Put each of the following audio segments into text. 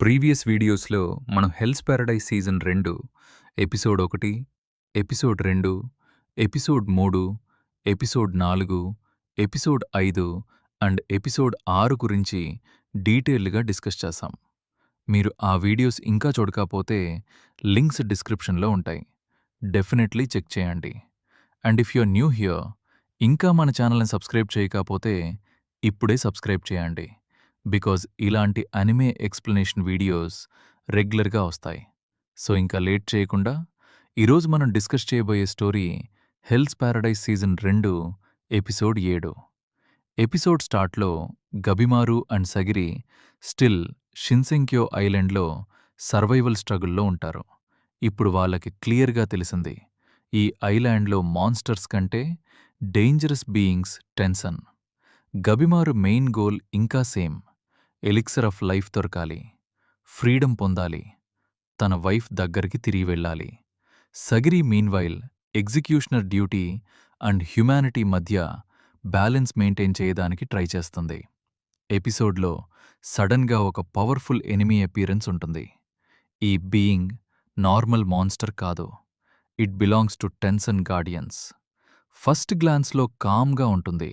Previous వీడియోస్‌లో మనం 'Hell's Paradise' season 2 episode 1, episode 2, episode 3, episode 4, episode 5 and episode 6 గురించి డీటెయిల్డ్‌గా డిస్కస్ చేశాం. మీరు ఆ వీడియోస్ ఇంకా చూడకపోతే లింక్స్ డిస్క్రిప్షన్‌లో ఉంటాయి. డెఫినెట్‌లీ చెక్ చేయండి. And if you are new here, ఇంకా మన ఛానల్‌ని సబ్స్క్రైబ్ చేయకపోతే ఇప్పుడే సబ్స్క్రైబ్ చేయండి. బికాజ్ ఇలాంటి అనిమే ఎక్స్‌ప్లనేషన్ వీడియోస్ రెగ్యులర్‌గా వస్తాయి. సో ఇంకా లేట్ చేయకుండా ఈరోజు మనం డిస్కస్ చేయబోయే story 'Hell's Paradise' season 2 episode 7. Episode స్టార్ట్‌లో Gabimaru and Sagiri still Shinsenkyo ఐలాండ్‌లో సర్వైవల్ స్ట్రగుల్‌లో ఉంటారు. ఇప్పుడు వాళ్ళకి క్లియర్‌గా తెలిసింది, ఈ ఐలాండ్‌లో మాన్స్టర్స్ కంటే dangerous beings Tensen. Gabimaru main goal ఇంకా సేమ్, ఎలిక్సర్ ఆఫ్ లైఫ్ దొరకాలి, ఫ్రీడమ్ పొందాలి, తన వైఫ్ దగ్గరికి తిరిగి వెళ్ళాలి. Sagiri meanwhile executioner duty and humanity మధ్య బ్యాలెన్స్ మెయింటైన్ చేయడానికి ట్రై చేస్తుంది. ఎపిసోడ్లో సడన్గా ఒక పవర్ఫుల్ ఎనిమీ అపీరెన్స్ ఉంటుంది. ఈ బీయింగ్ నార్మల్ మాన్స్టర్ కాదు, it belongs to Tensen guardians. First గ్లాన్స్లో కామ్గా ఉంటుంది,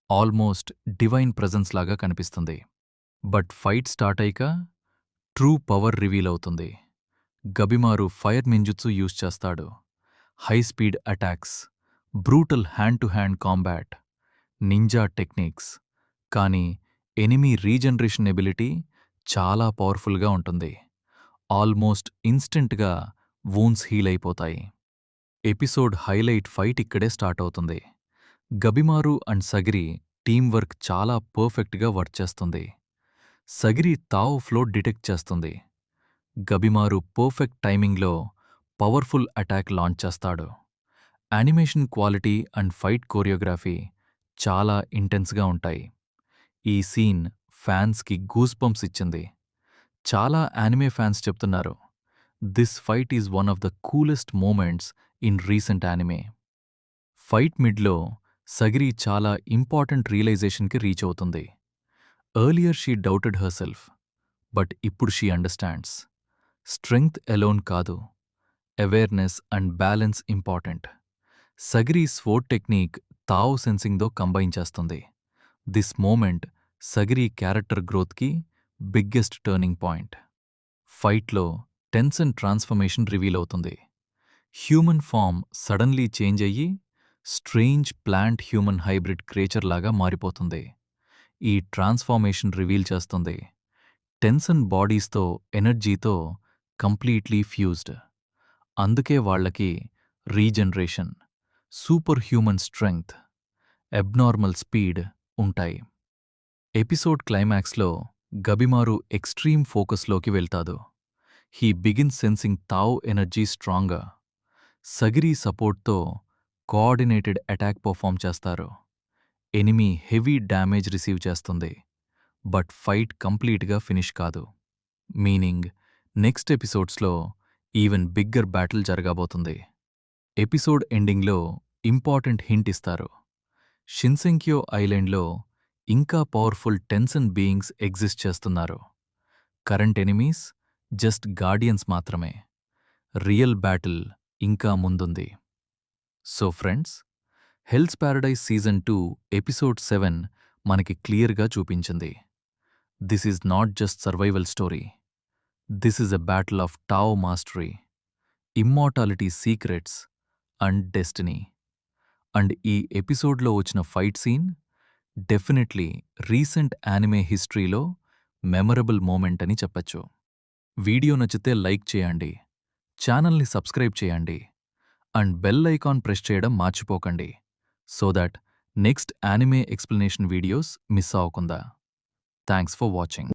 ఆల్మోస్ట్ డివైన్ ప్రెజెన్స్ లాగా కనిపిస్తుంది. బట్ ఫైట్ స్టార్ట్ అయ్యాక ట్రూ పవర్ రివీల్ అవుతుంది. గబిమారు ఫైర్ నింజుత్సు యూజ్ చేస్తాడు, high speed attacks, brutal hand to hand combat, ninja techniques. కానీ ఎనిమీ రీజనరేషన్ ఎబిలిటీ చాలా పవర్ఫుల్గా ఉంటుంది. ఆల్మోస్ట్ ఇన్స్టెంట్గా వూన్స్ హీల్ అయిపోతాయి. ఎపిసోడ్ హైలైట్ ఫైట్ ఇక్కడే స్టార్ట్ అవుతుంది. Gabimaru and Sagiri team work చాలా పర్ఫెక్ట్గా వర్క్ చేస్తుంది. సగిరి తావ్ ఫ్లో డిటెక్ట్ చేస్తుంది. గబిమారు పర్ఫెక్ట్ టైమింగ్లో పవర్ఫుల్ అటాక్ లాంచ్ చేస్తాడు. Animation quality and fight choreography చాలా ఇంటెన్స్గా ఉంటాయి. ఈ సీన్ ఫ్యాన్స్కి గూస్ బంప్స్ ఇచ్చింది. చాలా యానిమే ఫ్యాన్స్ చెప్తున్నారు, this fight is one of the coolest moments in recent anime. Fight మిడ్లో Sagiri చాలా ఇంపార్టెంట్ రియలైజేషన్కి రీచ్ అవుతుంది. Earlier she doubted her self, but ఇప్పుడు షీ అండర్స్టాండ్స్, స్ట్రెంగ్త్ ఎలోన్ కాదు, awareness and balance important. Sagiri sword technique తావ్ సెన్సింగ్తో combine చేస్తుంది. This moment Sagiri character గ్రోత్కి biggest turning point. ఫైట్లో టెన్సన్ transformation reveal అవుతుంది. Human form suddenly change అయ్యి strange plant human hybrid creature లాగా మారిపోతుంది. ఈ ట్రాన్స్ఫార్మేషన్ రివీల్ చేస్తుంది, టెన్సన్ బాడీస్తో ఎనర్జీతో కంప్లీట్లీ ఫ్యూజ్డ్. అందుకే వాళ్లకి regeneration, super human strength, abnormal speed ఉంటాయి. ఎపిసోడ్ క్లైమాక్స్లో గబిమారు ఎక్స్ట్రీమ్ ఫోకస్లోకి వెళ్తాడు. He begins sensing Tao energy స్ట్రాంగ్గా. సగిరి సపోర్ట్తో కోఆర్డినేటెడ్ అటాక్ పర్ఫామ్ చేస్తారు. ఎనిమీ హెవీ డ్యామేజ్ రిసీవ్ చేస్తుంది, బట్ ఫైట్ కంప్లీట్గా ఫినిష్ కాదు. మీనింగ్ నెక్స్ట్ ఎపిసోడ్స్లో ఈవెన్ బిగ్గర్ బ్యాటిల్ జరగబోతుంది. ఎపిసోడ్ ఎండింగ్లో ఇంపార్టెంట్ హింట్ ఇస్తారు, షిన్సెంక్యో ఐలాండ్లో ఇంకా పవర్ఫుల్ టెన్సన్ బీయింగ్స్ ఎగ్జిస్ట్ చేస్తున్నారు. కరెంట్ ఎనిమీస్ జస్ట్ గార్డియన్స్ మాత్రమే. రియల్ బ్యాటిల్ ఇంకా ముందుంది. So friends, హెల్స్ Paradise season 2 episode 7 మనకి క్లియర్గా చూపించింది, this is not just survival story, this is a battle of Tao mastery, immortality secrets and destiny. And ఈ ఎపిసోడ్లో వచ్చిన fight scene definitely recent anime హిస్టరీలో మెమరబుల్ మూమెంట్ అని చెప్పచ్చు. వీడియో నచ్చితే లైక్ చేయండి, ఛానల్ని సబ్స్క్రైబ్ చేయండి అండ్ బెల్ ఐకాన్ ప్రెస్ చేయడం మర్చిపోకండి, so that next anime explanation videos miss అవ్వకుండా. Thanks for watching.